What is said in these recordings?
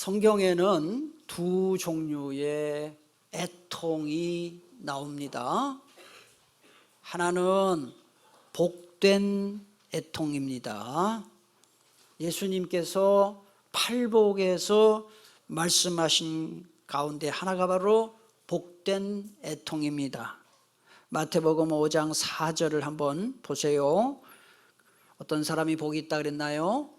성경에는 두 종류의 애통이 나옵니다. 하나는 복된 애통입니다. 예수님께서 팔복에서 말씀하신 가운데 하나가 바로 복된 애통입니다. 마태복음 5장 4절을 한번 보세요. 어떤 사람이 복이 있다 그랬나요?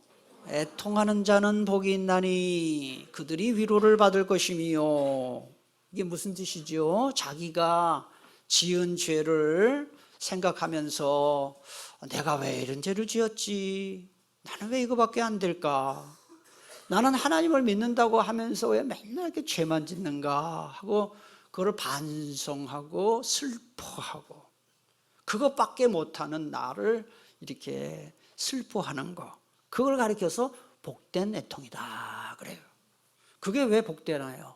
애통하는 자는 복이 있나니 그들이 위로를 받을 것이며. 이게 무슨 뜻이죠? 자기가 지은 죄를 생각하면서 내가 왜 이런 죄를 지었지? 나는 왜 이거밖에 안 될까? 나는 하나님을 믿는다고 하면서 왜 맨날 이렇게 죄만 짓는가 하고 그걸 반성하고 슬퍼하고 그것밖에 못하는 나를 이렇게 슬퍼하는 거, 그걸 가리켜서 복된 애통이다 그래요. 그게 왜 복되나요?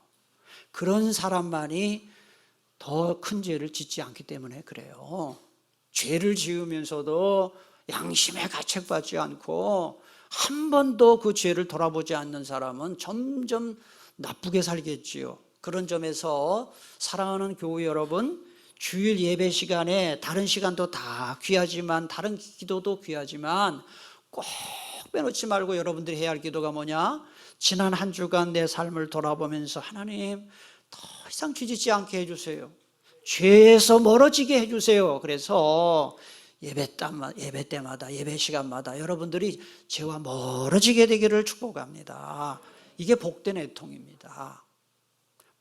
그런 사람만이 더 큰 죄를 짓지 않기 때문에 그래요. 죄를 지으면서도 양심에 가책받지 않고 한 번도 그 죄를 돌아보지 않는 사람은 점점 나쁘게 살겠지요. 그런 점에서 사랑하는 교우 여러분, 주일 예배 시간에 다른 시간도 다 귀하지만, 다른 기도도 귀하지만 꼭 빼놓지 말고 여러분들이 해야 할 기도가 뭐냐? 지난 한 주간 내 삶을 돌아보면서 하나님 더 이상 죄 짓지 않게 해주세요. 죄에서 멀어지게 해주세요. 그래서 예배 때마다 예배 시간마다 여러분들이 죄와 멀어지게 되기를 축복합니다. 이게 복된 애통입니다.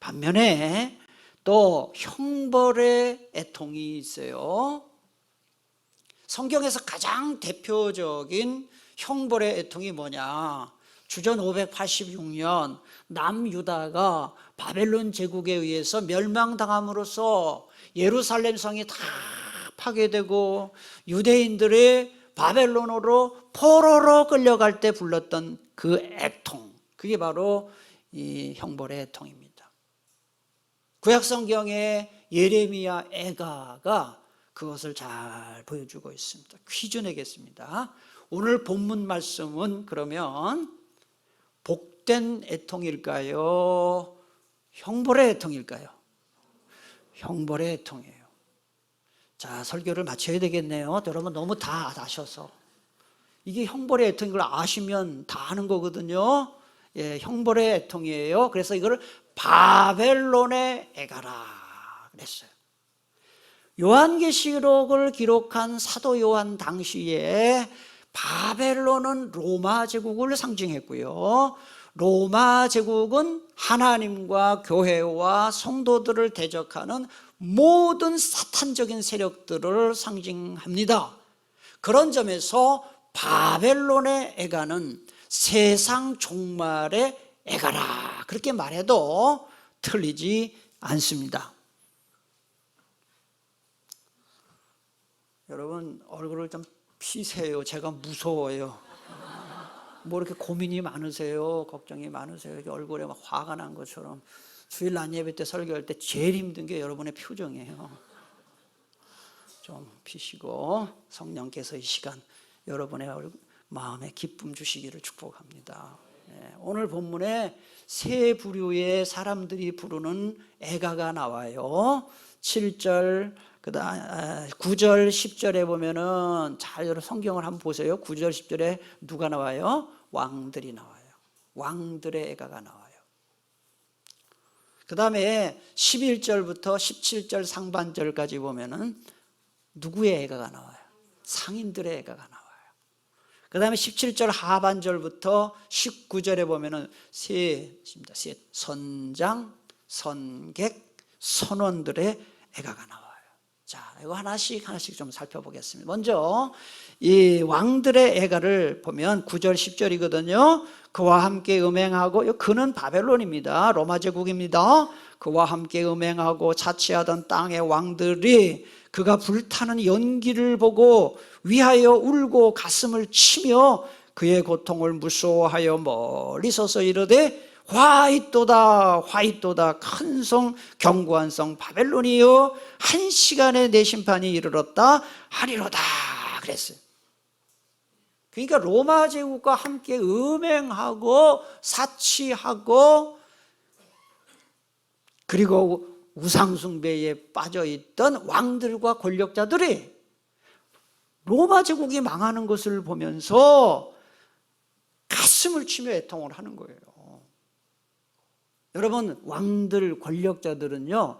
반면에 또 형벌의 애통이 있어요. 성경에서 가장 대표적인 형벌의 애통이 뭐냐? 주전 586년 남유다가 바벨론 제국에 의해서 멸망당함으로써 예루살렘 성이 다 파괴되고 유대인들이 바벨론으로 포로로 끌려갈 때 불렀던 그 애통, 그게 바로 이 형벌의 애통입니다. 구약성경의 예레미야 애가가 그것을 잘 보여주고 있습니다. 퀴즈 내겠습니다. 오늘 본문 말씀은 그러면 복된 애통일까요? 형벌의 애통일까요? 형벌의 애통이에요. 자, 설교를 마쳐야 되겠네요. 여러분 너무 다 아셔서. 이게 형벌의 애통인 걸 아시면 다 아는 거거든요. 예, 형벌의 애통이에요. 그래서 이걸 바벨론의 애가라 그랬어요. 요한계시록을 기록한 사도 요한 당시에 바벨론은 로마 제국을 상징했고요. 로마 제국은 하나님과 교회와 성도들을 대적하는 모든 사탄적인 세력들을 상징합니다. 그런 점에서 바벨론의 애가는 세상 종말의 애가라 그렇게 말해도 틀리지 않습니다. 여러분 얼굴을 좀 피세요. 제가 무서워요. 뭐 이렇게 고민이 많으세요? 걱정이 많으세요? 이렇게 얼굴에 막 화가 난 것처럼. 주일 낮 예배 때 설교할 때 제일 힘든 게 여러분의 표정이에요. 좀 피시고 성령께서 이 시간 여러분의 마음에 기쁨 주시기를 축복합니다. 오늘 본문에 세 부류의 사람들이 부르는 애가가 나와요. 7절, 그다음 9절, 10절에 보면은 잘 여러분 성경을 한번 보세요. 9절, 10절에 누가 나와요? 왕들이 나와요. 왕들의 애가가 나와요. 그 다음에 11절부터 17절 상반절까지 보면은 누구의 애가가 나와요? 상인들의 애가가 나와요. 그 다음에 17절 하반절부터 19절에 보면은 선장, 선객, 선원들의 애가가 나와요. 자, 이거 하나씩 좀 살펴보겠습니다. 먼저 이 왕들의 애가를 보면 9절 10절이거든요. 그와 함께 음행하고, 그는 바벨론입니다. 로마 제국입니다. 그와 함께 음행하고 자치하던 땅의 왕들이 그가 불타는 연기를 보고 위하여 울고 가슴을 치며 그의 고통을 무서워하여 멀리 서서 이르되 화이또다 화이또다 큰 성 견고한 성 바벨론이여 한 시간에 내 심판이 이르렀다 하리로다 그랬어요. 그러니까 로마 제국과 함께 음행하고 사치하고 그리고 우상숭배에 빠져있던 왕들과 권력자들이 로마 제국이 망하는 것을 보면서 가슴을 치며 애통을 하는 거예요. 여러분, 왕들, 권력자들은요,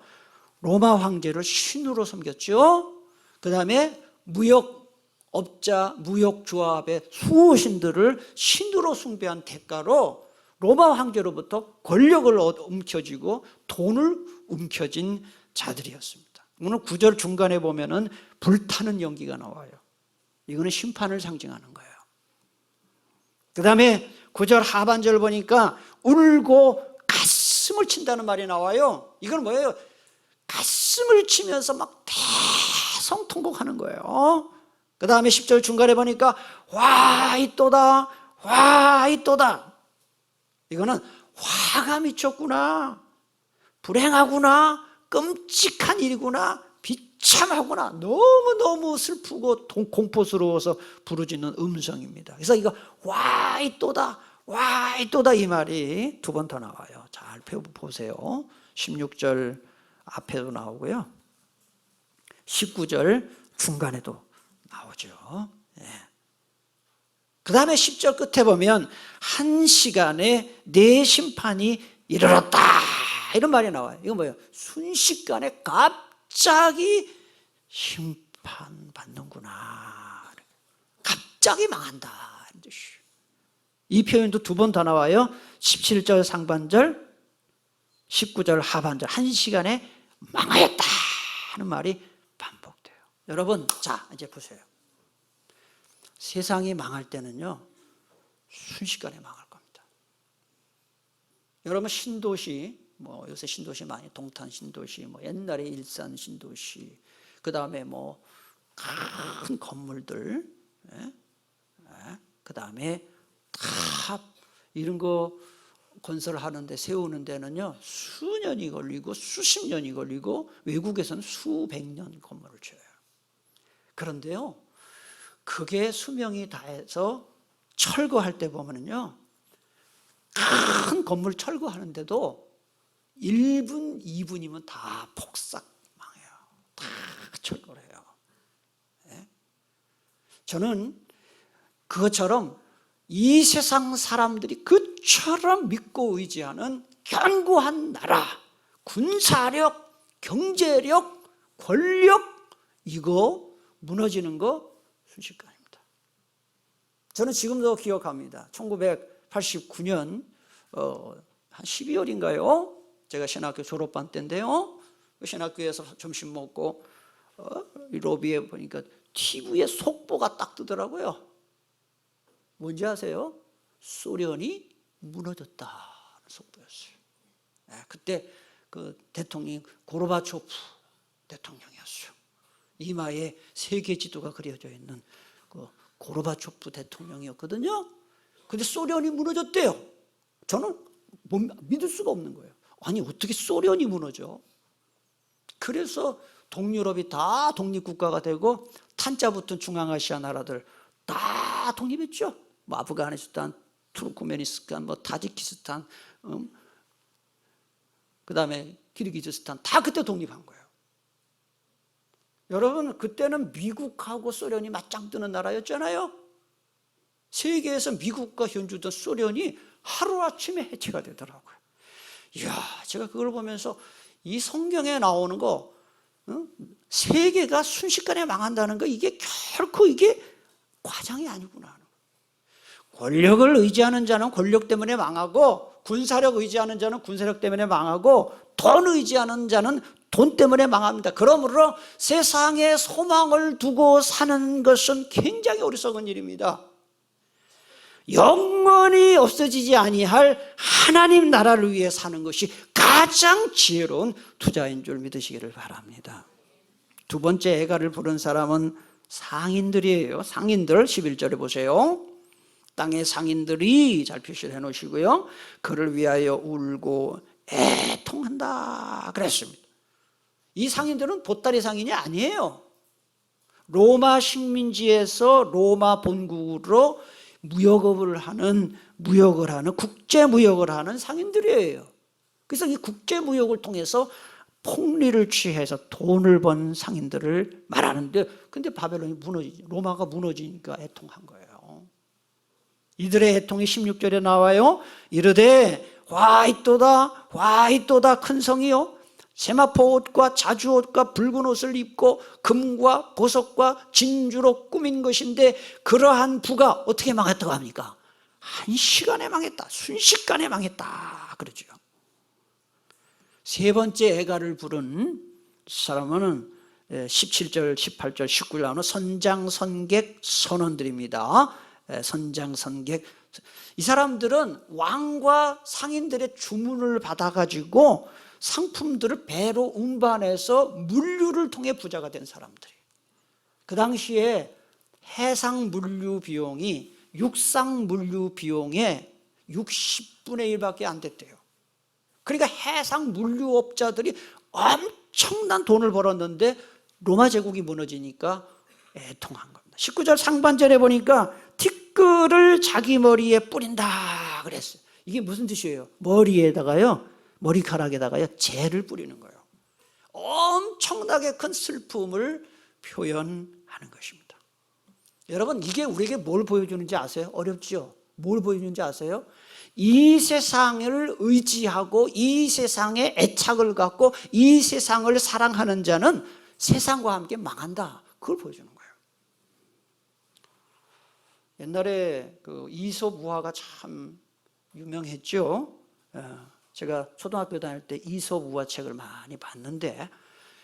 로마 황제를 신으로 섬겼죠. 그 다음에 무역업자, 무역조합의 수호신들을 신으로 숭배한 대가로 로마 황제로부터 권력을 움켜쥐고 돈을 움켜쥔 자들이었습니다. 오늘 9절 중간에 보면은 불타는 연기가 나와요. 이거는 심판을 상징하는 거예요. 그 다음에 9절 하반절 보니까 울고 가슴을 친다는 말이 나와요. 이건 뭐예요? 가슴을 치면서 막 대성통곡하는 거예요. 그 다음에 10절 중간에 보니까 와 이또다, 와 이또다. 이거는 화가 미쳤구나, 불행하구나, 끔찍한 일이구나, 비참하구나, 너무너무 슬프고 공포스러워서 부르짖는 음성입니다. 그래서 이거 와 이또다, 와 이또다 이 말이 두 번 더 나와요. 잘 보세요. 16절 앞에도 나오고요, 19절 중간에도 나오죠. 그 다음에 10절 끝에 보면 한 시간에 내 심판이 이르렀다 이런 말이 나와요. 이건 뭐예요? 순식간에 갑자기 심판받는구나, 갑자기 망한다 이런 뜻이에요. 이 표현도 두 번 더 나와요. 17절 상반절, 19절 하반절. 한 시간에 망하였다 하는 말이 반복돼요. 여러분, 자 이제 보세요. 세상이 망할 때는요, 순식간에 망할 겁니다. 여러분, 신도시, 뭐 요새 신도시 많이, 동탄 신도시, 뭐 옛날에 일산 신도시, 그 다음에 뭐 큰 건물들, 그 다음에 다 이런 거 건설하는데, 세우는 데는요 수년이 걸리고 수십 년이 걸리고 외국에서는 수백 년 건물을 지어요. 그런데요, 그게 수명이 다해서 철거할 때 보면요, 큰 건물 철거하는데도 1분, 2분이면 다 폭삭 망해요. 다 철거를 해요. 저는 그것처럼 이 세상 사람들이 그처럼 믿고 의지하는 견고한 나라, 군사력, 경제력, 권력, 이거 무너지는 거 순식간입니다. 저는 지금도 기억합니다. 1989년 한 12월인가요? 제가 신학교 졸업반 때인데요, 신학교에서 점심 먹고 로비에 보니까 TV에 속보가 딱 뜨더라고요. 뭔지 아세요? 소련이 무너졌다는 속보였어요. 그때 그 대통령이 고르바초프 대통령이었어요. 이마에 세계 지도가 그려져 있는 그 고르바초프 대통령이었거든요. 근데 소련이 무너졌대요. 저는 믿을 수가 없는 거예요. 아니 어떻게 소련이 무너져? 그래서 동유럽이 다 독립국가가 되고 탄자 붙은 중앙아시아 나라들 다 독립했죠. 뭐 아프가니스탄, 투르크메니스탄, 뭐 타지키스탄, 그 다음에 키르기즈스탄 다 그때 독립한 거예요. 여러분, 그때는 미국하고 소련이 맞짱 뜨는 나라였잖아요. 세계에서 미국과 현주던 소련이 하루아침에 해체가 되더라고요. 이야, 제가 그걸 보면서 이 성경에 나오는 거, 세계가 순식간에 망한다는 거, 이게 결코 이게 과장이 아니구나. 권력을 의지하는 자는 권력 때문에 망하고, 군사력 의지하는 자는 군사력 때문에 망하고, 돈 의지하는 자는 돈 때문에 망합니다. 그러므로 세상에 소망을 두고 사는 것은 굉장히 어리석은 일입니다. 영원히 없어지지 아니할 하나님 나라를 위해 사는 것이 가장 지혜로운 투자인 줄 믿으시기를 바랍니다. 두 번째 애가를 부른 사람은 상인들이에요. 상인들 11절에 보세요. 땅의 상인들이, 잘 표시를 해 놓으시고요, 그를 위하여 울고 애통한다 그랬습니다. 이 상인들은 보따리 상인이 아니에요. 로마 식민지에서 로마 본국으로 무역을 하는 국제무역을 하는 상인들이에요. 그래서 이 국제무역을 통해서 폭리를 취해서 돈을 번 상인들을 말하는데, 근데 바벨론이 로마가 무너지니까 애통한 거예요. 이들의 애통이 16절에 나와요. 이르되 화 있도다 큰 성이요, 세마포 옷과 자주 옷과 붉은 옷을 입고 금과 보석과 진주로 꾸민 것인데, 그러한 부가 어떻게 망했다고 합니까? 한 시간에 망했다, 순식간에 망했다 그러죠. 세 번째 애가를 부른 사람은 17절, 18절, 19절 나오는 선장선객 선원들입니다. 선장선객, 이 사람들은 왕과 상인들의 주문을 받아가지고 상품들을 배로 운반해서 물류를 통해 부자가 된 사람들이에요. 그 당시에 해상 물류 비용이 육상 물류 비용의 60분의 1밖에 안 됐대요. 그러니까 해상 물류업자들이 엄청난 돈을 벌었는데 로마 제국이 무너지니까 애통한 겁니다. 19절 상반절에 보니까 티끌을 자기 머리에 뿌린다 그랬어요. 이게 무슨 뜻이에요? 머리카락에다가요 재를 뿌리는 거예요. 엄청나게 큰 슬픔을 표현하는 것입니다. 여러분, 이게 우리에게 뭘 보여주는지 아세요? 어렵죠? 뭘 보여주는지 아세요? 이 세상을 의지하고 이 세상에 애착을 갖고 이 세상을 사랑하는 자는 세상과 함께 망한다, 그걸 보여주는 거예요. 옛날에 그 이솝 우화가 참 유명했죠. 제가 초등학교 다닐 때 이솝 우화 책을 많이 봤는데,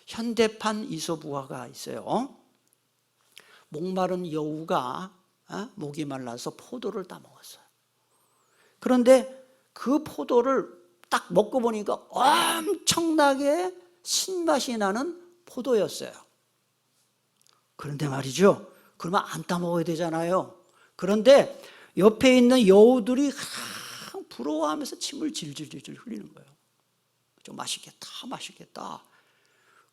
현대판 이솝 우화가 있어요. 목마른 여우가 목이 말라서 포도를 따먹었어요. 그런데 그 포도를 딱 먹고 보니까 엄청나게 신맛이 나는 포도였어요. 그런데 말이죠, 그러면 안 따먹어야 되잖아요. 그런데 옆에 있는 여우들이 부러워하면서 침을 질질질질 흘리는 거예요. 좀 맛있겠다.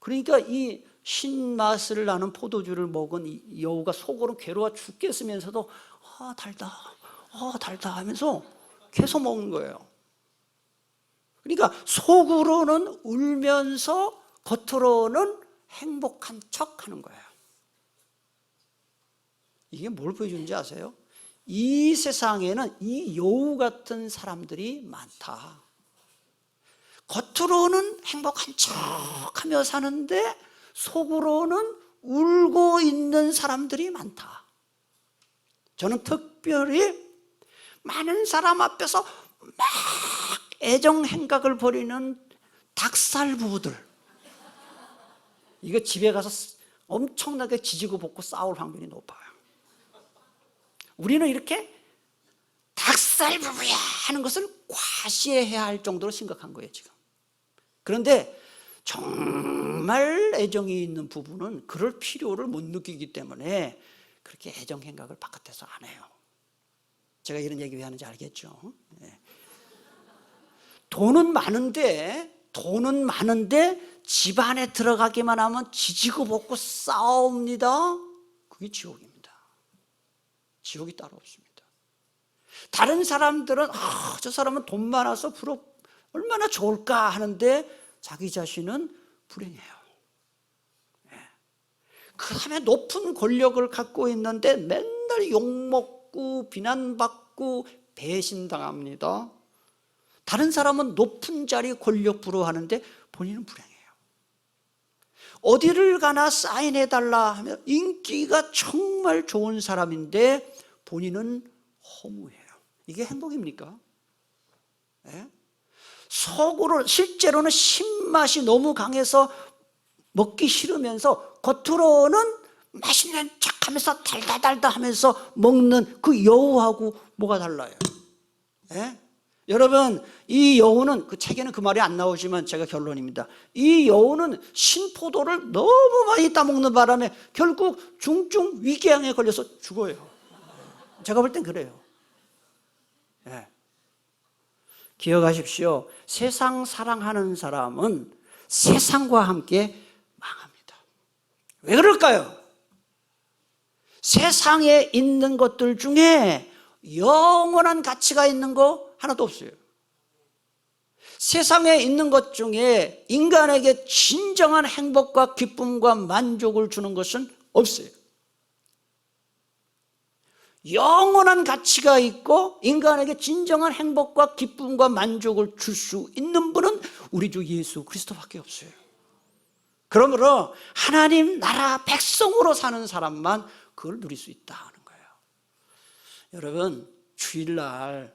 그러니까 이 신맛을 나는 포도주를 먹은 이 여우가 속으로 괴로워 죽겠으면서도 달다 하면서 계속 먹는 거예요. 그러니까 속으로는 울면서 겉으로는 행복한 척 하는 거예요. 이게 뭘 보여주는지 아세요? 이 세상에는 이 여우 같은 사람들이 많다. 겉으로는 행복한 척 하며 사는데 속으로는 울고 있는 사람들이 많다. 저는 특별히 많은 사람 앞에서 막 애정 행각을 벌이는 닭살 부부들, 이거 집에 가서 엄청나게 지지고 볶고 싸울 확률이 높아요. 우리는 이렇게 닭살 부부야 하는 것을 과시해야 할 정도로 심각한 거예요 지금. 그런데 정말 애정이 있는 부부는 그럴 필요를 못 느끼기 때문에 그렇게 애정 행각을 바깥에서 안 해요. 제가 이런 얘기 왜 하는지 알겠죠? 네. 돈은 많은데 집안에 들어가기만 하면 지지고 볶고 싸웁니다. 그게 지옥입니다. 지옥이 따로 없습니다. 다른 사람들은 저 사람은 돈 많아서 얼마나 좋을까 하는데 자기 자신은 불행해요. 그 다음에 높은 권력을 갖고 있는데 맨날 욕먹고 비난받고 배신당합니다. 다른 사람은 높은 자리 권력 부러워하는데 본인은 불행해요. 어디를 가나 사인해달라 하면 인기가 정말 좋은 사람인데 본인은 허무해요. 이게 행복입니까? 네? 속으로 실제로는 신맛이 너무 강해서 먹기 싫으면서 겉으로는 맛있는 척하면서 달다 하면서 먹는 그 여우하고 뭐가 달라요? 네? 여러분, 이 여우는, 그 책에는 그 말이 안 나오지만 제가 결론입니다. 이 여우는 신포도를 너무 많이 따먹는 바람에 결국 중증 위궤양에 걸려서 죽어요. 제가 볼 땐 그래요. 네. 기억하십시오. 세상 사랑하는 사람은 세상과 함께 망합니다. 왜 그럴까요? 세상에 있는 것들 중에 영원한 가치가 있는 거 하나도 없어요. 세상에 있는 것 중에 인간에게 진정한 행복과 기쁨과 만족을 주는 것은 없어요. 영원한 가치가 있고 인간에게 진정한 행복과 기쁨과 만족을 줄 수 있는 분은 우리 주 예수 그리스도밖에 없어요. 그러므로 하나님 나라 백성으로 사는 사람만 그걸 누릴 수 있다 하는 거예요. 여러분, 주일날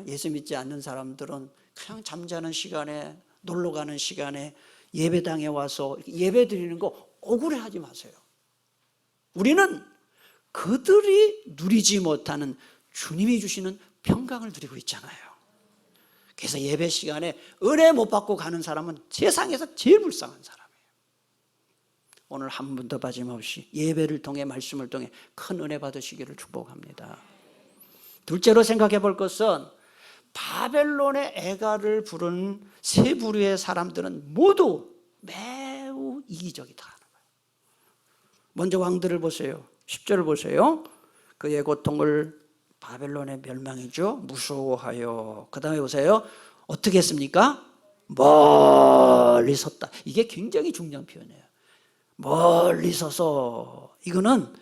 예수 믿지 않는 사람들은 그냥 잠자는 시간에, 놀러 가는 시간에 예배당에 와서 예배 드리는 거 억울해하지 마세요. 우리는 그들이 누리지 못하는 주님이 주시는 평강을 누리고 있잖아요. 그래서 예배 시간에 은혜 못 받고 가는 사람은 세상에서 제일 불쌍한 사람이에요. 오늘 한 분도 빠짐없이 예배를 통해, 말씀을 통해 큰 은혜 받으시기를 축복합니다. 둘째로 생각해 볼 것은 바벨론의 애가를 부른 세 부류의 사람들은 모두 매우 이기적이다. 먼저 왕들을 보세요. 10절을 보세요. 그의 고통을, 바벨론의 멸망이죠, 무서워하여. 그 다음에 보세요. 어떻게 했습니까? 멀리 섰다. 이게 굉장히 중요한 표현이에요. 멀리 서서. 이거는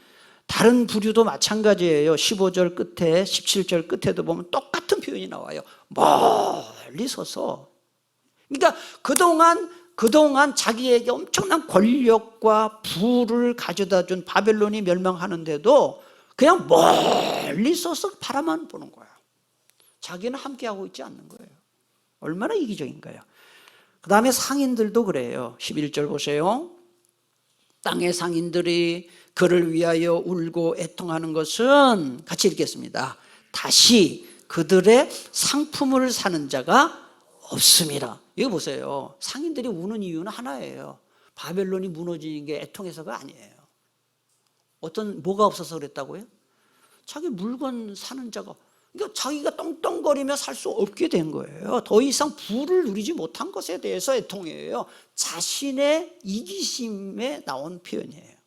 다른 부류도 마찬가지예요. 15절 끝에, 17절 끝에도 보면 똑같은 표현이 나와요. 멀리 서서. 그러니까 그동안 자기에게 엄청난 권력과 부를 가져다 준 바벨론이 멸망하는데도 그냥 멀리 서서 바라만 보는 거예요. 자기는 함께하고 있지 않는 거예요. 얼마나 이기적인가요? 그 다음에 상인들도 그래요. 11절 보세요. 땅의 상인들이 그를 위하여 울고 애통하는 것은, 같이 읽겠습니다. 다시 그들의 상품을 사는 자가 없습니다. 이거 보세요. 상인들이 우는 이유는 하나예요. 바벨론이 무너지는 게 애통해서가 아니에요. 뭐가 없어서 그랬다고요? 자기 물건 사는 자가, 그러니까 자기가 떵떵거리며 살 수 없게 된 거예요. 더 이상 부를 누리지 못한 것에 대해서 애통이에요. 자신의 이기심에 나온 표현이에요.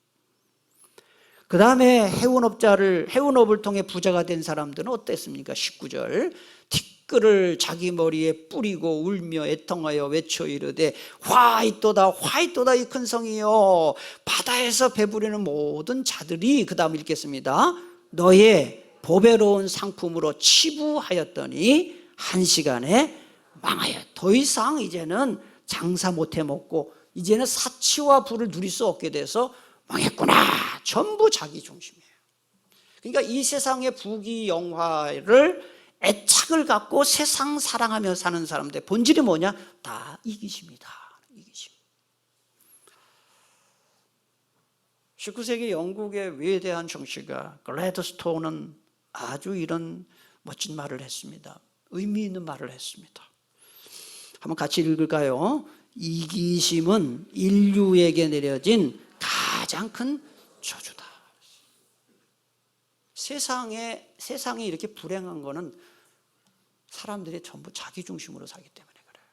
그 다음에 해운업을 통해 부자가 된 사람들은 어땠습니까? 19절. 티끌을 자기 머리에 뿌리고 울며 애통하여 외쳐 이르되 화이또다 화이또다 이 큰 성이여, 바다에서 배부리는 모든 자들이, 그 다음 읽겠습니다. 너의 보배로운 상품으로 치부하였더니 한 시간에 망하여. 더 이상 이제는 장사 못해 먹고 이제는 사치와 부를 누릴 수 없게 돼서 망했구나. 전부 자기 중심이에요. 그러니까 이 세상의 부귀영화를 애착을 갖고 세상 사랑하며 사는 사람들 본질이 뭐냐? 다 이기심이다. 이기심. 19세기 영국의 위대한 정치가 글래드스톤은 아주 이런 멋진 말을 했습니다. 의미 있는 말을 했습니다. 한번 같이 읽을까요? 이기심은 인류에게 내려진 가장 큰 저주다. 세상이 이렇게 불행한 거는 사람들이 전부 자기 중심으로 살기 때문에 그래요.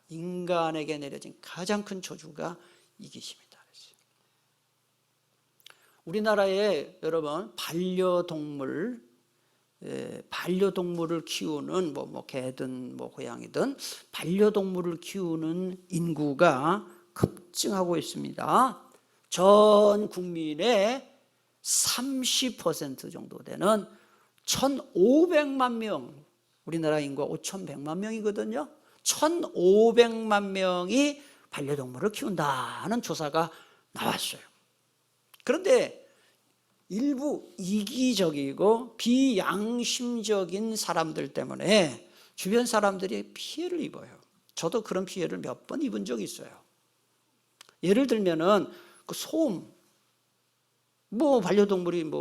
인간에게 내려진 가장 큰 저주가 이기심이다. 우리나라에 여러분 반려동물을 키우는 개든 고양이든 반려동물을 키우는 인구가 급증하고 있습니다. 전 국민의 30% 정도 되는 1,500만 명, 우리나라 인구가 5,100만 명이거든요. 1,500만 명이 반려동물을 키운다는 조사가 나왔어요. 그런데 일부 이기적이고 비양심적인 사람들 때문에 주변 사람들이 피해를 입어요. 저도 그런 피해를 몇 번 입은 적이 있어요. 예를 들면은 그 소음, 반려동물이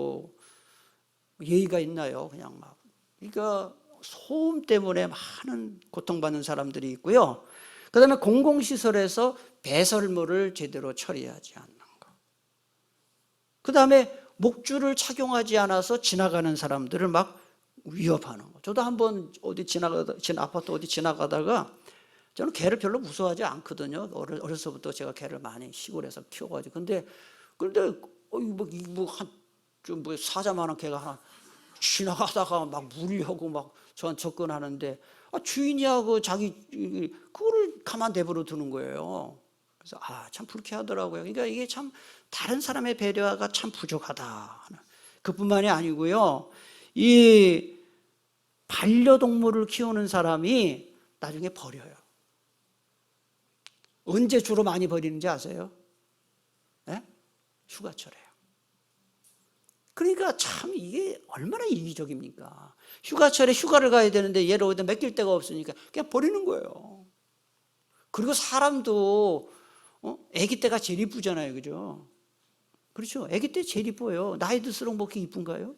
예의가 있나요? 그냥 막. 그러니까 소음 때문에 많은 고통받는 사람들이 있고요. 그 다음에 공공시설에서 배설물을 제대로 처리하지 않는 거. 그 다음에 목줄을 착용하지 않아서 지나가는 사람들을 막 위협하는 거. 저도 한번 아파트 어디 지나가다가, 저는 개를 별로 무서워하지 않거든요. 어려서부터 제가 개를 많이 시골에서 키워가지고. 그런데 한 좀 뭐 사자만한 개가 하나 지나가다가 막 물려고 막 저한테 접근하는데 주인이하고 자기 그거를 가만 내버려 두는 거예요. 그래서 참 불쾌하더라고요. 그러니까 이게 참 다른 사람의 배려가 참 부족하다. 그뿐만이 아니고요. 이 반려동물을 키우는 사람이 나중에 버려요. 언제 주로 많이 버리는지 아세요? 네? 휴가철에요. 그러니까 참 이게 얼마나 이기적입니까? 휴가철에 휴가를 가야 되는데 얘를 어디다 맡길 데가 없으니까 그냥 버리는 거예요. 그리고 사람도 아기 때가 제일 이쁘잖아요, 그죠? 그렇죠? 아기 때 제일 이뻐요. 나이 들수록 뭐 그렇게 이쁜가요?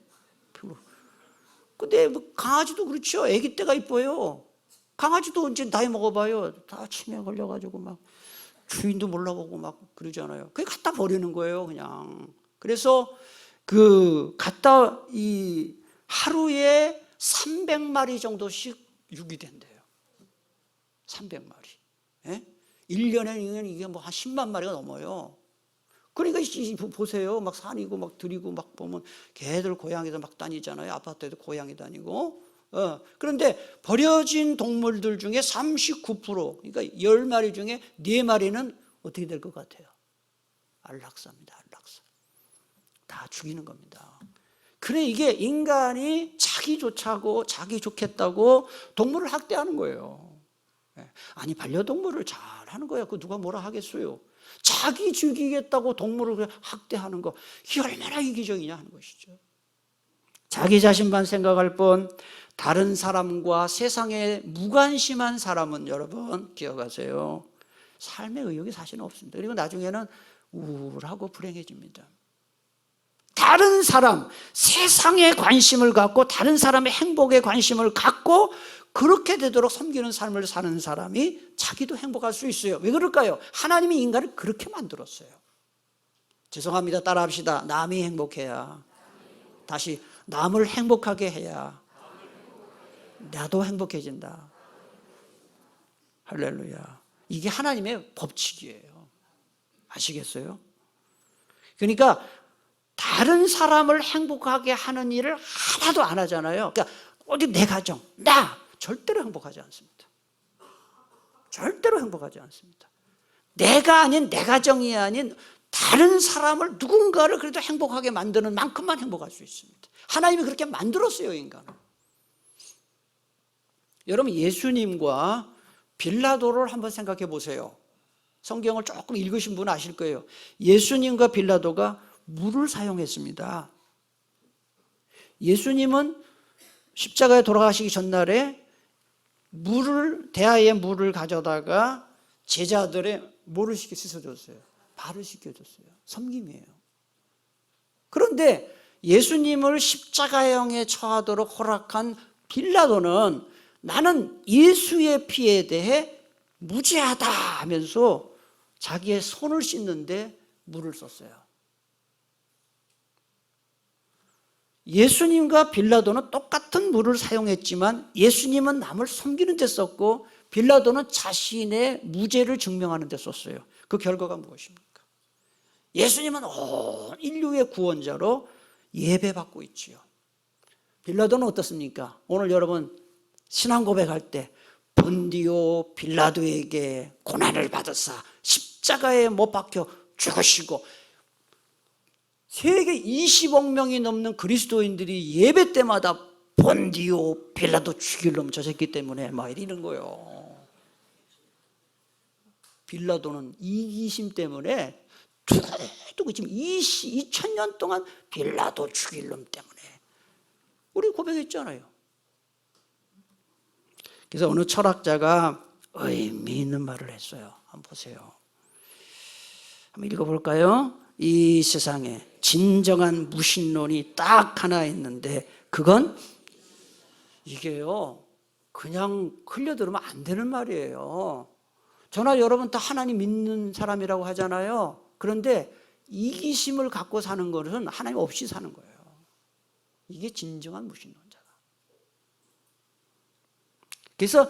근데 뭐 강아지도 그렇죠. 아기 때가 이뻐요. 강아지도 언제 나이 먹어봐요. 다 치매 걸려가지고 막 주인도 몰라보고 막 그러잖아요. 그게 갖다 버리는 거예요, 그냥. 그래서 갖다 하루에 300마리 정도씩 유기된대요. 300마리. 예? 1년에 이게 뭐 한 10만 마리가 넘어요. 그러니까 보세요. 막 산이고 막 들이고 막 보면 개들 고양이들 막 다니잖아요. 아파트에도 고양이 다니고. 그런데 버려진 동물들 중에 39%, 그러니까 10마리 중에 4마리는 어떻게 될 것 같아요? 안락사입니다. 안락사. 다 죽이는 겁니다. 그래, 이게 인간이 자기 좋자고 자기 좋겠다고 동물을 학대하는 거예요. 아니, 반려동물을 잘 하는 거야. 그 누가 뭐라 하겠어요? 자기 죽이겠다고 동물을 학대하는 거, 이게 얼마나 이기적이냐 하는 것이죠. 자기 자신만 생각할 뿐 다른 사람과 세상에 무관심한 사람은, 여러분 기억하세요, 삶의 의욕이 사실은 없습니다. 그리고 나중에는 우울하고 불행해집니다. 다른 사람, 세상에 관심을 갖고 다른 사람의 행복에 관심을 갖고 그렇게 되도록 섬기는 삶을 사는 사람이 자기도 행복할 수 있어요. 왜 그럴까요? 하나님이 인간을 그렇게 만들었어요. 죄송합니다. 따라합시다. 남이 행복해야, 다시 남을 행복하게 해야 나도 행복해진다. 할렐루야. 이게 하나님의 법칙이에요. 아시겠어요? 그러니까 다른 사람을 행복하게 하는 일을 하나도 안 하잖아요. 그러니까 어디 내 가정, 나 절대로 행복하지 않습니다. 절대로 행복하지 않습니다. 내가 아닌, 내 가정이 아닌 다른 사람을, 누군가를 그래도 행복하게 만드는 만큼만 행복할 수 있습니다. 하나님이 그렇게 만들었어요, 인간을. 여러분, 예수님과 빌라도를 한번 생각해 보세요. 성경을 조금 읽으신 분은 아실 거예요. 예수님과 빌라도가 물을 사용했습니다. 예수님은 십자가에 돌아가시기 전날에 대야에 물을 가져다가 제자들의 뭐를 씻어줬어요? 발을 씻겨줬어요. 섬김이에요. 그런데 예수님을 십자가형에 처하도록 허락한 빌라도는 나는 예수의 피에 대해 무죄하다 하면서 자기의 손을 씻는데 물을 썼어요. 예수님과 빌라도는 똑같은 물을 사용했지만 예수님은 남을 섬기는 데 썼고 빌라도는 자신의 무죄를 증명하는 데 썼어요. 그 결과가 무엇입니까? 예수님은 온 인류의 구원자로 예배받고 있지요. 빌라도는 어떻습니까? 오늘 여러분 신앙 고백할 때 본디오 빌라도에게 고난을 받으사 십자가에 못 박혀 죽으시고 세계 20억 명이 넘는 그리스도인들이 예배 때마다 본디오 빌라도 죽일 놈 저 새끼 때문에 막 이러는 거예요. 빌라도는 이기심 때문에 두고두고 지금 2000년 동안 빌라도 죽일 놈 때문에 우리 고백했잖아요. 그래서 어느 철학자가 의미 있는 말을 했어요. 한번 보세요. 한번 읽어볼까요? 이 세상에 진정한 무신론이 딱 하나 있는데 그건 이게요, 그냥 흘려들으면 안 되는 말이에요. 저나 여러분 다 하나님 믿는 사람이라고 하잖아요. 그런데 이기심을 갖고 사는 것은 하나님 없이 사는 거예요. 이게 진정한 무신론자다. 그래서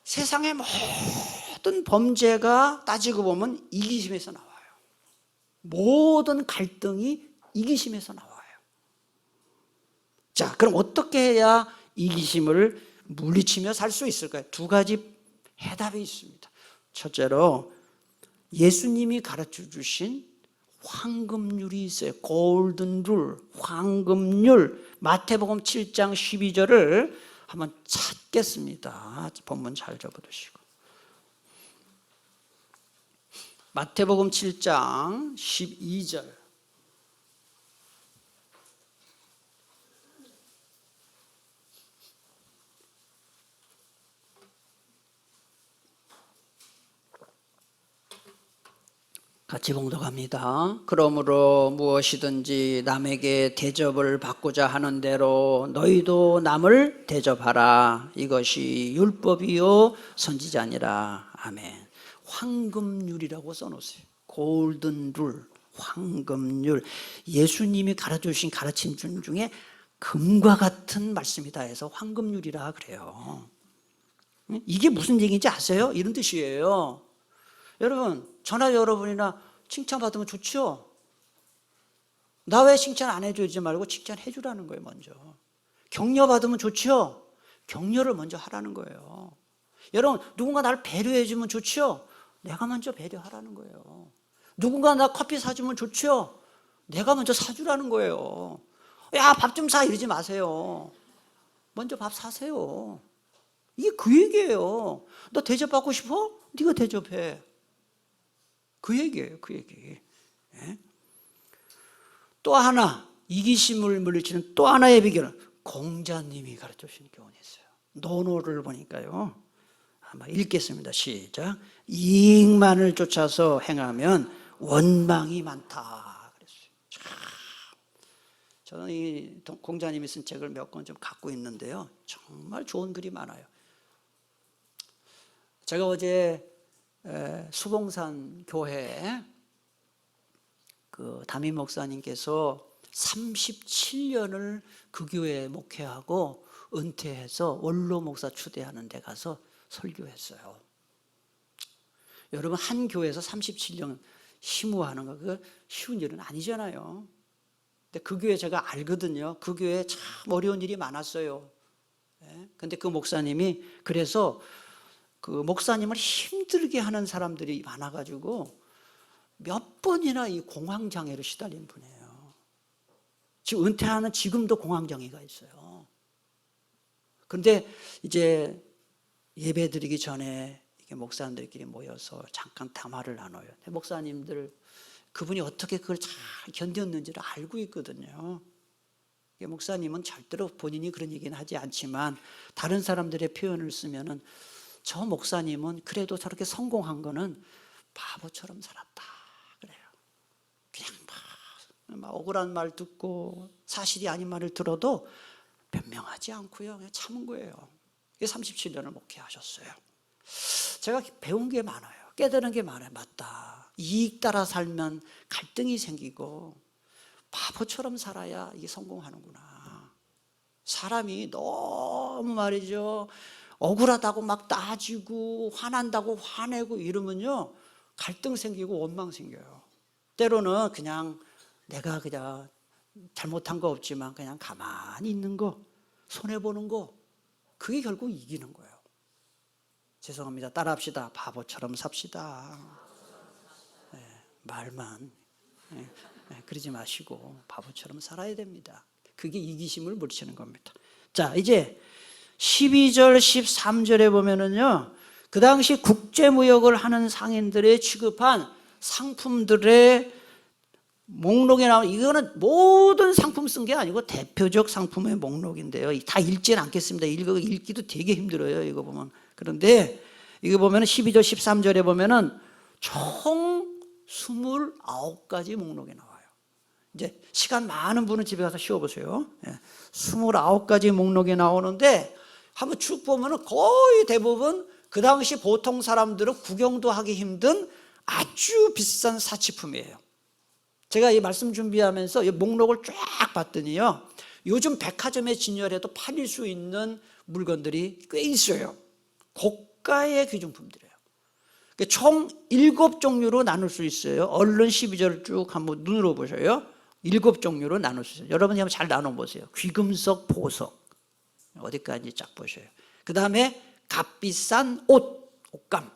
세상의 모든 범죄가 따지고 보면 이기심에서 나와요. 모든 갈등이 이기심에서 나와요. 자, 그럼 어떻게 해야 이기심을 물리치며 살 수 있을까요? 두 가지 해답이 있습니다. 첫째로 예수님이 가르쳐 주신 황금률이 있어요. 골든 룰, 황금률. 마태복음 7장 12절을 한번 찾겠습니다. 본문 잘 적어두시고. 마태복음 7장 12절. 같이 봉독합니다. 그러므로 무엇이든지 남에게 대접을 받고자 하는 대로 너희도 남을 대접하라. 이것이 율법이요 선지자니라. 아멘. 황금률이라고 써놓으세요. 골든 룰, 황금률. 예수님이 가르쳐주신 가르침 중에 금과 같은 말씀이다 해서 황금률이라 그래요. 이게 무슨 얘기인지 아세요? 이런 뜻이에요. 여러분, 저나 여러분이나 칭찬받으면 좋죠? 나 왜 칭찬 안 해주지 말고 칭찬해 주라는 거예요, 먼저. 격려받으면 좋죠? 격려를 먼저 하라는 거예요. 여러분, 누군가 나를 배려해 주면 좋죠? 내가 먼저 배려하라는 거예요. 누군가 나 커피 사주면 좋죠? 내가 먼저 사주라는 거예요. 야, 밥 좀 사 이러지 마세요. 먼저 밥 사세요. 이게 그 얘기예요. 너 대접받고 싶어? 네가 대접해. 그 얘기예요, 그 얘기. 예? 또 하나, 이기심을 물리치는 또 하나의 비결은 공자님이 가르쳐 주신 교훈이 있어요. 논어를 보니까요. 한번 읽겠습니다. 시작. 이익만을 쫓아서 행하면 원망이 많다 그랬어요. 참, 저는 이 공자님이 쓴 책을 몇 권 좀 갖고 있는데요. 정말 좋은 글이 많아요. 제가 어제 수봉산 교회 그 담임 목사님께서 37년을 그 교회에 목회하고 은퇴해서 원로 목사 추대하는 데 가서 설교했어요. 여러분, 한 교회에서 37년 심우하는 거 그거 쉬운 일은 아니잖아요. 근데 그 교회 제가 알거든요. 그 교회에 참 어려운 일이 많았어요. 근데 그 목사님이 그래서 그 목사님을 힘들게 하는 사람들이 많아가지고 몇 번이나 이 공황장애로 시달린 분이에요. 지금 은퇴하는 지금도 공황장애가 있어요. 그런데 이제 예배 드리기 전에 이렇게 목사님들끼리 모여서 잠깐 담화를 나눠요. 목사님들 그분이 어떻게 그걸 잘 견뎠는지를 알고 있거든요. 목사님은 절대로 본인이 그런 얘기는 하지 않지만 다른 사람들의 표현을 쓰면은 저 목사님은 그래도 저렇게 성공한 거는 바보처럼 살았다 그래요. 그냥 막 억울한 말 듣고 사실이 아닌 말을 들어도 변명하지 않고요. 그냥 참은 거예요. 37년을 목회하셨어요. 제가 배운 게 많아요. 깨달은 게 많아요. 맞다. 이익 따라 살면 갈등이 생기고 바보처럼 살아야 이게 성공하는구나. 사람이 너무 말이죠. 억울하다고 막 따지고 화난다고 화내고 이러면요 갈등 생기고 원망 생겨요. 때로는 그냥 내가 그냥 잘못한 거 없지만 그냥 가만히 있는 거, 손해보는 거, 그게 결국 이기는 거예요. 죄송합니다. 따라합시다. 바보처럼 삽시다. 네, 말만 그러지 마시고 바보처럼 살아야 됩니다. 그게 이기심을 물리치는 겁니다. 자, 이제 12절, 13절에 보면은요, 그 당시 국제무역을 하는 상인들의 취급한 상품들의 목록에 나오는, 이거는 모든 상품 쓴 게 아니고 대표적 상품의 목록인데요. 다 읽지는 않겠습니다. 읽기도 되게 힘들어요. 이거 보면. 그런데 이거 보면 12절, 13절에 보면은 총 29가지 목록이 나와요. 이제 시간 많은 분은 집에 가서 쉬어보세요. 29가지 목록이 나오는데 한번 쭉 보면 거의 대부분 그 당시 보통 사람들은 구경도 하기 힘든 아주 비싼 사치품이에요. 제가 이 말씀 준비하면서 이 목록을 쫙 봤더니요, 요즘 백화점에 진열해도 팔릴 수 있는 물건들이 꽤 있어요. 고가의 귀중품들이에요. 총 7종류로 나눌 수 있어요. 얼른 12절을 쭉 한번 눈으로 보셔요. 7종류로 나눌 수 있어요. 여러분이 한번 잘 나눠보세요. 귀금속, 보석 어디까지 쫙 보셔요. 그 다음에 값비싼 옷감,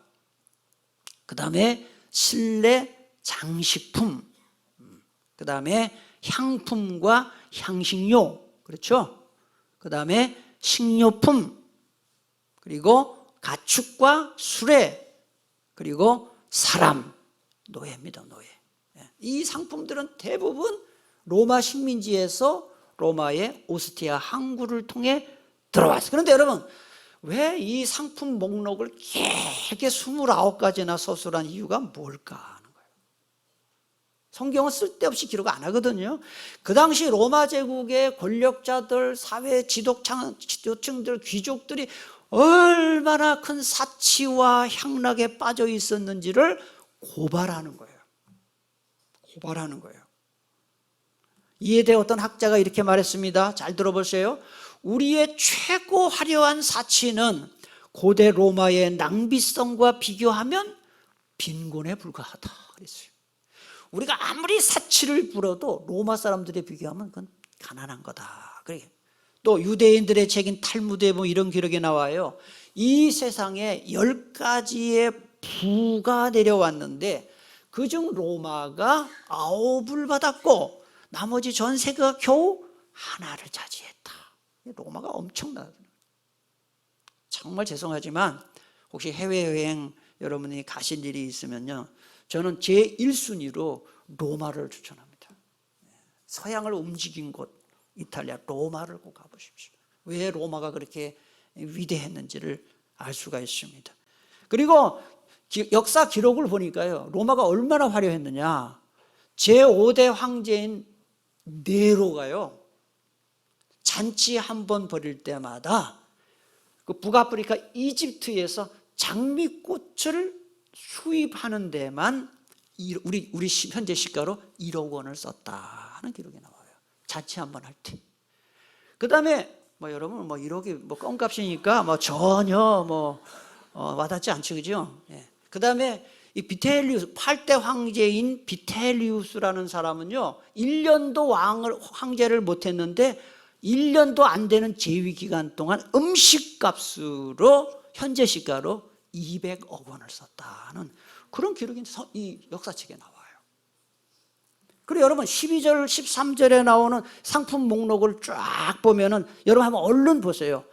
그 다음에 실내 장식품, 그 다음에 향품과 향식료, 그렇죠? 그 다음에 식료품, 그리고 가축과 수레, 그리고 사람, 노예입니다. 노예. 이 상품들은 대부분 로마 식민지에서 로마의 오스티아 항구를 통해 들어왔어요. 그런데 여러분, 왜 이 상품 목록을 길게 29가지나 서술한 이유가 뭘까 하는 거예요. 성경은 쓸데없이 기록 안 하거든요. 그 당시 로마 제국의 권력자들, 사회 지도층들, 귀족들이 얼마나 큰 사치와 향락에 빠져 있었는지를 고발하는 거예요. 고발하는 거예요. 이에 대해 어떤 학자가 이렇게 말했습니다. 잘 들어보세요. 우리의 최고 화려한 사치는 고대 로마의 낭비성과 비교하면 빈곤에 불과하다 그랬어요. 우리가 아무리 사치를 부려도 로마 사람들에 비교하면 그건 가난한 거다. 그래. 또 유대인들의 책인 탈무드에 보면 이런 기록이 나와요. 이 세상에 10가지의 부가 내려왔는데 그중 로마가 9을 받았고 나머지 전 세계가 겨우 하나를 차지했다. 로마가 엄청나거든요. 정말 죄송하지만 혹시 해외여행 여러분이 가실 일이 있으면요, 저는 제 1순위로 로마를 추천합니다. 서양을 움직인 곳 이탈리아 로마를 꼭 가보십시오. 왜 로마가 그렇게 위대했는지를 알 수가 있습니다. 그리고 역사 기록을 보니까요, 로마가 얼마나 화려했느냐. 제5대 황제인 네로가요, 잔치 한 번 벌일 때마다 그 북아프리카 이집트에서 장미꽃을 수입하는 데만 우리 현재 시가로 1억 원을 썼다는 기록이 나와요. 잔치 한 번 할 때. 그 다음에 여러분 1억이 껌값이니까 전혀 와닿지 않죠, 그죠? 예. 그 다음에 이 비텔리우스, 8대 황제인 비텔리우스라는 사람은요, 1년도 황제를 못했는데 1년도 안 되는 재위 기간 동안 음식값으로 현재 시가로 200억 원을 썼다는 그런 기록이 이 역사책에 나와요. 그리고 여러분 12절, 13절에 나오는 상품 목록을 쫙 보면은 여러분 한번 얼른 보세요.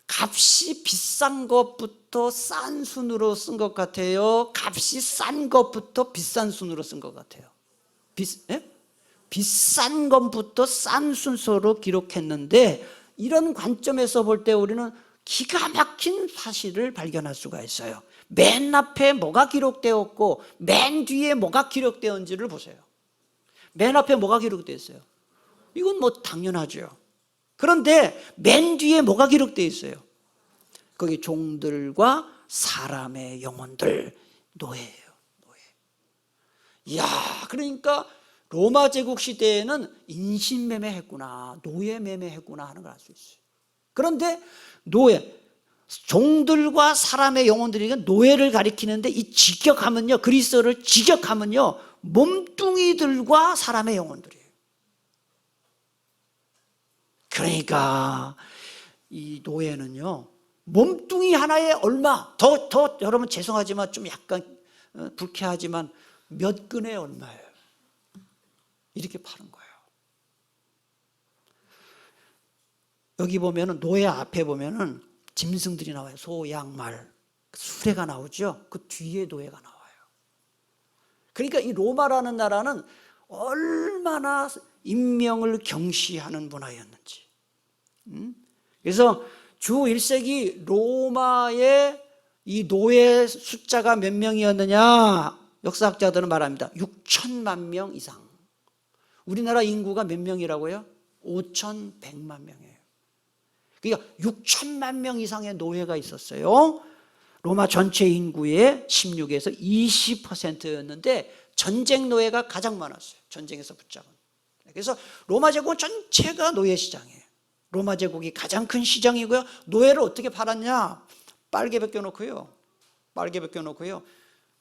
값이 비싼 것부터 싼 순으로 쓴 것 같아요. 값이 싼 것부터 비싼 순으로 쓴 것 같아요. 비싼 것부터 싼 순서로 기록했는데 이런 관점에서 볼 때 우리는 기가 막힌 사실을 발견할 수가 있어요. 맨 앞에 뭐가 기록되었고 맨 뒤에 뭐가 기록되었는지를 보세요. 맨 앞에 뭐가 기록되어 있어요? 이건 당연하죠. 그런데 맨 뒤에 뭐가 기록되어 있어요? 거기 종들과 사람의 영혼들, 노예예요. 노예. 이야, 그러니까 로마 제국 시대에는 인신매매했구나, 노예매매했구나 하는 걸 알 수 있어요. 그런데 종들과 사람의 영혼들이 노예를 가리키는데 이 직역하면요, 그리스어를 직역하면요, 몸뚱이들과 사람의 영혼들이에요. 그러니까 이 노예는요, 몸뚱이 하나에 얼마, 더 여러분 죄송하지만 좀 약간 불쾌하지만 몇 근에 얼마예요. 이렇게 파는 거예요. 여기 보면은 노예 앞에 보면은 짐승들이 나와요. 소, 양, 말, 수레가 나오죠. 그 뒤에 노예가 나와요. 그러니까 이 로마라는 나라는 얼마나 인명을 경시하는 문화였는지. 그래서 주 1세기 로마의 이 노예 숫자가 몇 명이었느냐? 역사학자들은 말합니다. 6천만 명 이상. 우리나라 인구가 몇 명이라고요? 5,100만 명이에요. 그러니까 6천만 명 이상의 노예가 있었어요. 로마 전체 인구의 16에서 20%였는데 전쟁 노예가 가장 많았어요. 전쟁에서 붙잡은. 그래서 로마 제국은 전체가 노예 시장이에요. 로마 제국이 가장 큰 시장이고요. 노예를 어떻게 팔았냐? 빨개 벗겨놓고요.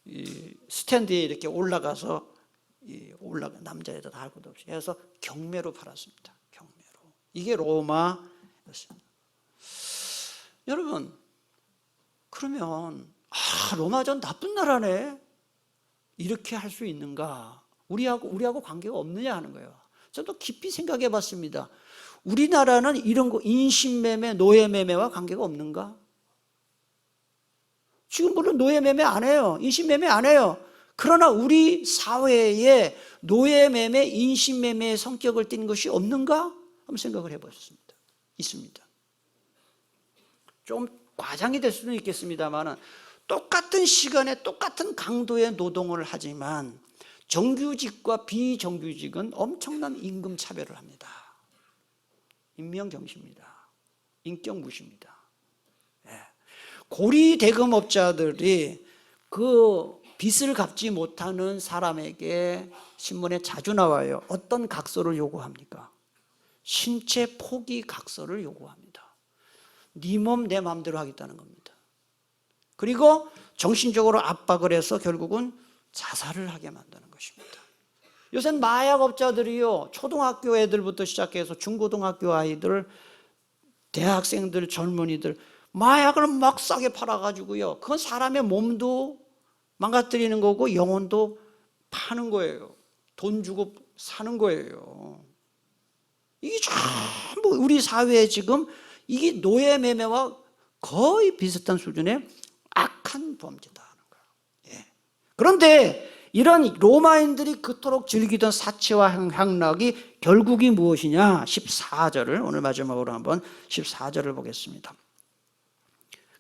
이 스탠드에 이렇게 올라가서 올라가 남자애도 다 할 것도 없이 해서 경매로 팔았습니다. 경매로. 이게 로마였습니다. 여러분, 그러면 로마전 나쁜 나라네 이렇게 할 수 있는가? 우리하고 관계가 없느냐 하는 거예요. 저도 깊이 생각해 봤습니다. 우리나라는 이런 거 인신매매, 노예매매와 관계가 없는가? 지금 물론 노예매매 안 해요. 인신매매 안 해요. 그러나 우리 사회에 노예매매, 인신매매의 성격을 띈 것이 없는가? 한번 생각을 해보셨습니다. 있습니다. 좀 과장이 될 수는 있겠습니다만 똑같은 시간에 똑같은 강도의 노동을 하지만 정규직과 비정규직은 엄청난 임금 차별을 합니다. 인명정시입니다. 인격무시입니다. 고리 대금업자들이 그 빚을 갚지 못하는 사람에게 신문에 자주 나와요. 어떤 각서를 요구합니까? 신체 포기 각서를 요구합니다. 네 몸 내 마음대로 하겠다는 겁니다. 그리고 정신적으로 압박을 해서 결국은 자살을 하게 만드는 것입니다. 요새는 마약업자들이요, 초등학교 애들부터 시작해서 중고등학교 아이들, 대학생들, 젊은이들 마약을 막 싸게 팔아가지고요, 그건 사람의 몸도 망가뜨리는 거고 영혼도 파는 거예요. 돈 주고 사는 거예요. 이게 전부 우리 사회에 지금 이게 노예매매와 거의 비슷한 수준의 악한 범죄다 하는 거예요. 그런데 이런 로마인들이 그토록 즐기던 사치와 향락이 결국이 무엇이냐? 14절을 오늘 마지막으로 한번 14절을 보겠습니다.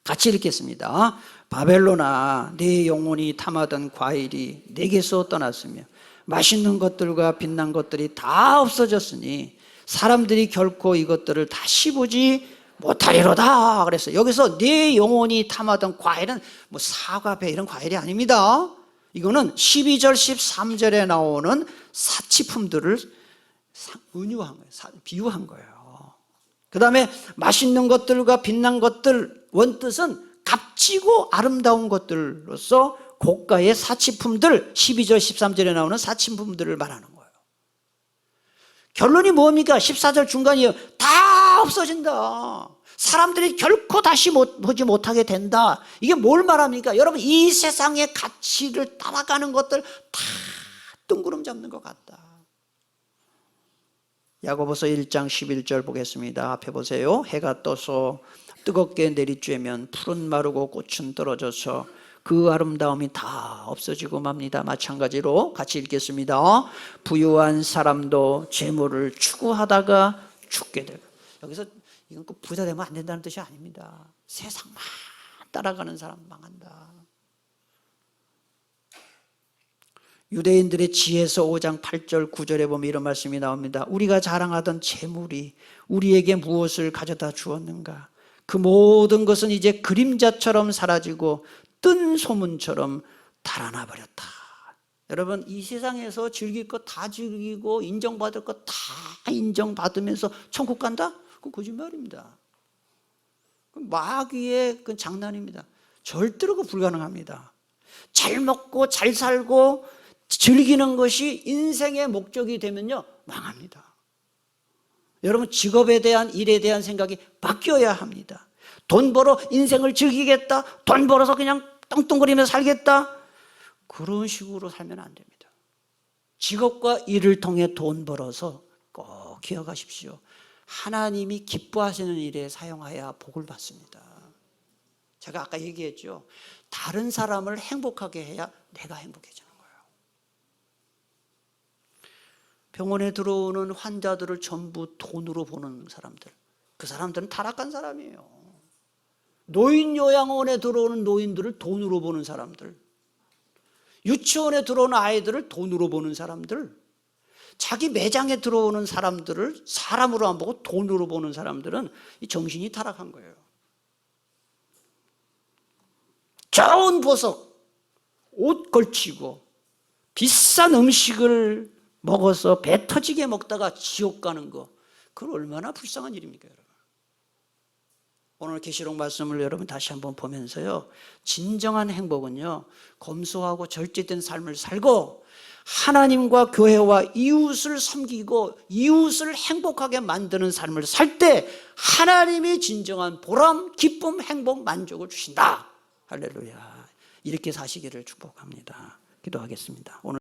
같이 읽겠습니다. 바벨론아, 네 영혼이 탐하던 과일이 내게서 떠났으며 맛있는 것들과 빛난 것들이 다 없어졌으니 사람들이 결코 이것들을 다시 보지 못하리로다. 그래서 여기서 네 영혼이 탐하던 과일은 뭐 사과, 배 이런 과일이 아닙니다. 이거는 12절, 13절에 나오는 사치품들을 은유한 거예요. 비유한 거예요. 그 다음에 맛있는 것들과 빛난 것들, 원뜻은 값지고 아름다운 것들로서 고가의 사치품들, 12절, 13절에 나오는 사치품들을 말하는 거예요. 결론이 뭡니까? 14절 중간이에요. 다 없어진다. 사람들이 결코 다시 보지 못하게 된다. 이게 뭘 말합니까? 여러분, 이 세상의 가치를 따라가는 것들 다 뜬구름 잡는 것 같다. 야고보서 1장 11절 보겠습니다. 앞에 보세요. 해가 떠서 뜨겁게 내리쬐면 풀은 마르고 꽃은 떨어져서 그 아름다움이 다 없어지고 맙니다. 마찬가지로 같이 읽겠습니다. 부유한 사람도 재물을 추구하다가 죽게 되고. 여기서 이건 꼭 부자 되면 안 된다는 뜻이 아닙니다. 세상만 따라가는 사람 망한다. 유대인들의 지혜서 5장 8절 9절에 보면 이런 말씀이 나옵니다. 우리가 자랑하던 재물이 우리에게 무엇을 가져다 주었는가? 그 모든 것은 이제 그림자처럼 사라지고 뜬 소문처럼 달아나 버렸다. 여러분, 이 세상에서 즐길 것 다 즐기고 인정받을 것 다 인정받으면서 천국 간다? 그건 거짓말입니다. 마귀의 그 장난입니다. 절대로 그 불가능합니다. 잘 먹고 잘 살고 즐기는 것이 인생의 목적이 되면요, 망합니다. 여러분, 직업에 대한, 일에 대한 생각이 바뀌어야 합니다. 돈 벌어 인생을 즐기겠다, 돈 벌어서 그냥 떵떵거리면서 살겠다, 그런 식으로 살면 안 됩니다. 직업과 일을 통해 돈 벌어서 꼭 기억하십시오. 하나님이 기뻐하시는 일에 사용하여야 복을 받습니다. 제가 아까 얘기했죠. 다른 사람을 행복하게 해야 내가 행복해지는 거예요. 병원에 들어오는 환자들을 전부 돈으로 보는 사람들, 그 사람들은 타락한 사람이에요. 노인요양원에 들어오는 노인들을 돈으로 보는 사람들, 유치원에 들어오는 아이들을 돈으로 보는 사람들, 자기 매장에 들어오는 사람들을 사람으로 안 보고 돈으로 보는 사람들은 이 정신이 타락한 거예요. 좋은 보석, 옷 걸치고 비싼 음식을 먹어서 배 터지게 먹다가 지옥 가는 거, 그건 얼마나 불쌍한 일입니까, 여러분? 오늘 계시록 말씀을 여러분 다시 한번 보면서요, 진정한 행복은요, 검소하고 절제된 삶을 살고 하나님과 교회와 이웃을 섬기고 이웃을 행복하게 만드는 삶을 살 때 하나님이 진정한 보람, 기쁨, 행복, 만족을 주신다. 할렐루야. 이렇게 사시기를 축복합니다. 기도하겠습니다. 오늘